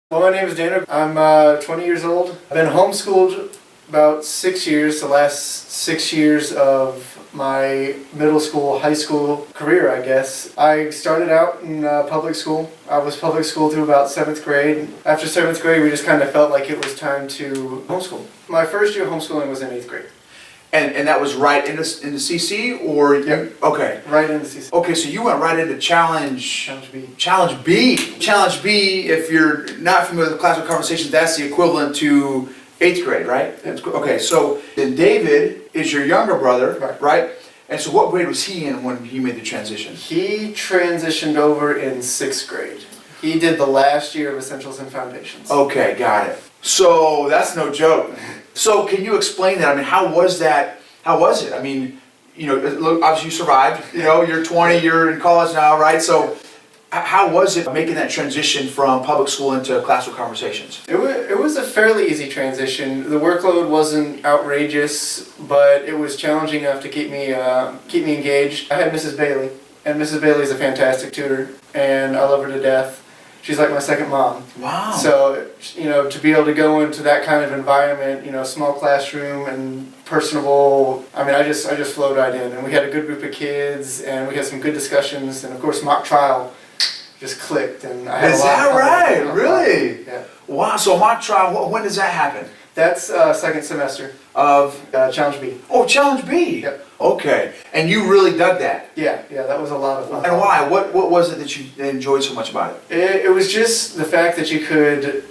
Well, my name is Dana. I'm 20 years old. I've been homeschooled about 6 years, the last 6 years of my middle school, high school career, I guess. I started out in public school. I was public school through about 7th grade. After 7th grade, we just kind of felt like it was time to homeschool. My first year of homeschooling was in 8th grade. And that was right into CC, or? Yep. Okay. Right into CC. Okay, so you went right into Challenge B. Challenge B. Challenge B, if you're not familiar with classroom conversations, that's the equivalent to 8th grade, right? Okay, so then David is your younger brother, right? And so what grade was he in when he made the transition? He transitioned over in 6th grade. He did the last year of Essentials and Foundations. Okay, got it. So that's no joke. So can you explain that? I mean, how was that? How was it? I mean, you know, look, obviously you survived. You know, you're 20, you're in college now, right? So how was it making that transition from public school into classroom conversations? It was a fairly easy transition. The workload wasn't outrageous, but it was challenging enough to keep me engaged. I had Mrs. Bailey, and Mrs. Bailey's a fantastic tutor, and I love her to death. She's like my second mom. Wow. So, you know, to be able to go into that kind of environment, you know, small classroom and personable, I mean, I just flowed right in. And we had a good group of kids, and we had some good discussions, and of course mock trial just clicked. And I had Is a lot that of fun. right? Really? Yeah. Wow, so mock trial, when does that happen? That's second semester Of? Challenge B. Oh, Challenge B. Yep. Okay, and you really dug that? Yeah, that was a lot of fun. And why? What was it that you enjoyed so much about it? It was just the fact that you could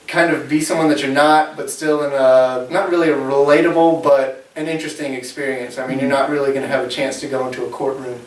kind of be someone that you're not, but still in a, not really a relatable, but an interesting experience. I mean, you're not really going to have a chance to go into a courtroom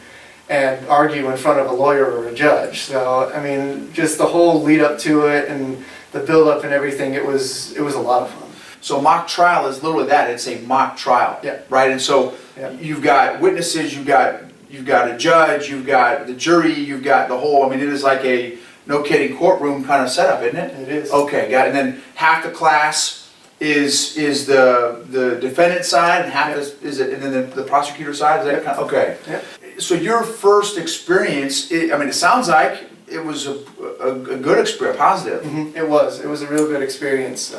and argue in front of a lawyer or a judge. So, I mean, just the whole lead up to it and the build up and everything, it was a lot of fun. So mock trial is literally that, it's a mock trial. Yeah. Right, and so you've got witnesses, you've got a judge, you've got the jury, you've got the whole, I mean, it is like a, no kidding, courtroom kind of setup, isn't it? It is. Okay, got it. And then half the class is the defendant side, and half is it, and then the prosecutor side, is that kind of, okay. Yep. So your first experience, I mean, it sounds like it was a good experience, positive. Mm-hmm. It was a real good experience.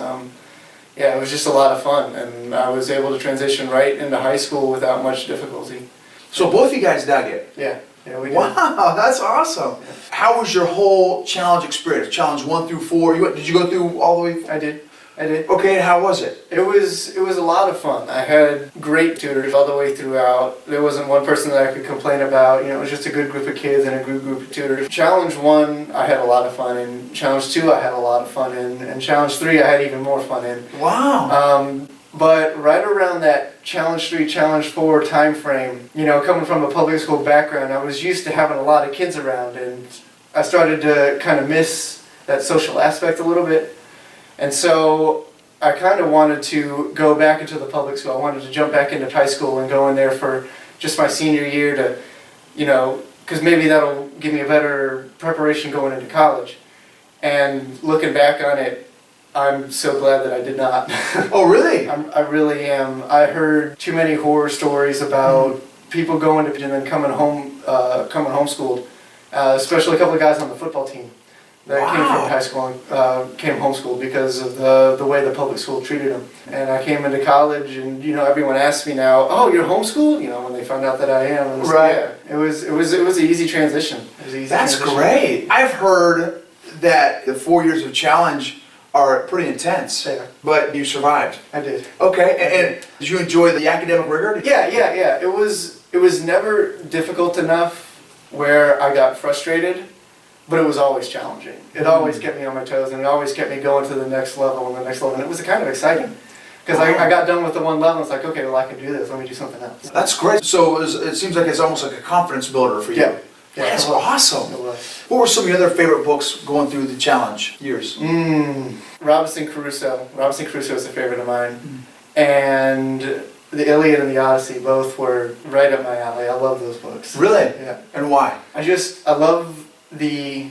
Yeah, it was just a lot of fun, and I was able to transition right into high school without much difficulty. So both of you guys dug it? Yeah, we did. Wow, that's awesome. Yeah. How was your whole challenge experience? Challenge 1 through 4, did you go through all the way? I did. Okay, how was it? It was a lot of fun. I had great tutors all the way throughout. There wasn't one person that I could complain about. You know, it was just a good group of kids and a good group of tutors. Challenge 1, I had a lot of fun in. Challenge 2, I had a lot of fun in. And Challenge 3, I had even more fun in. Wow. But right around that Challenge 3, Challenge 4 time frame, you know, coming from a public school background, I was used to having a lot of kids around, and I started to kind of miss that social aspect a little bit. And so I kind of wanted to go back into the public school. I wanted to jump back into high school and go in there for just my senior year to, you know, because maybe that'll give me a better preparation going into college. And looking back on it, I'm so glad that I did not. Oh, really? I really am. I heard too many horror stories about people going to and then coming homeschooled, especially a couple of guys on the football team that came from high school and came homeschooled because of the way the public school treated them. And I came into college, and you know, everyone asks me now, "Oh, you're homeschooled?" You know, when they found out that I am. And right. Yeah, it was an easy transition. It was an easy That's transition. great. I've heard that the 4 years of challenge are pretty intense. Yeah. But you survived. I did. Okay, and did you enjoy the academic rigor? Yeah. It was never difficult enough where I got frustrated. But it was always challenging. It always kept me on my toes, and it always kept me going to the next level and the next level. And it was kind of exciting. Because I got done with the one level, and it's like, okay, well, I can do this. Let me do something else. That's great. So it seems like it's almost like a confidence builder for you. Yeah. That's awesome. It was. What were some of your other favorite books going through the challenge years? Robinson Crusoe. Robinson Crusoe is a favorite of mine. And the Iliad and the Odyssey both were right up my alley. I love those books. Really? Yeah. And why? I love the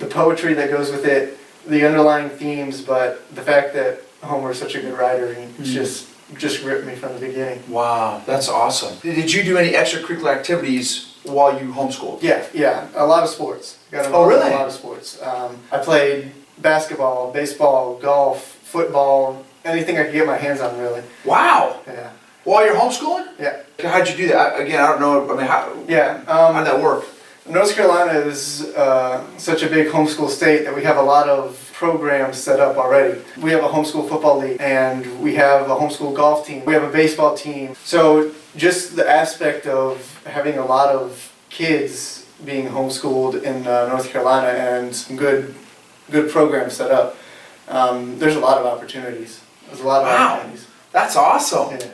poetry that goes with it, the underlying themes, but the fact that Homer is such a good writer, and just gripped me from the beginning. Wow, that's awesome. Did you do any extracurricular activities while you homeschooled? Yeah, a lot of sports. Got Oh, involved in really? a lot of sports. I played basketball, baseball, golf, football, anything I could get my hands on, really. Wow. Yeah. While you're homeschooling? Yeah. How'd you do that? Again, I don't know. I mean, Yeah. how'd that work? North Carolina is such a big homeschool state that we have a lot of programs set up already. We have a homeschool football league, and we have a homeschool golf team. We have a baseball team. So just the aspect of having a lot of kids being homeschooled in North Carolina and some good programs set up, there's a lot of opportunities. There's a lot of Wow. opportunities. That's awesome. Yeah.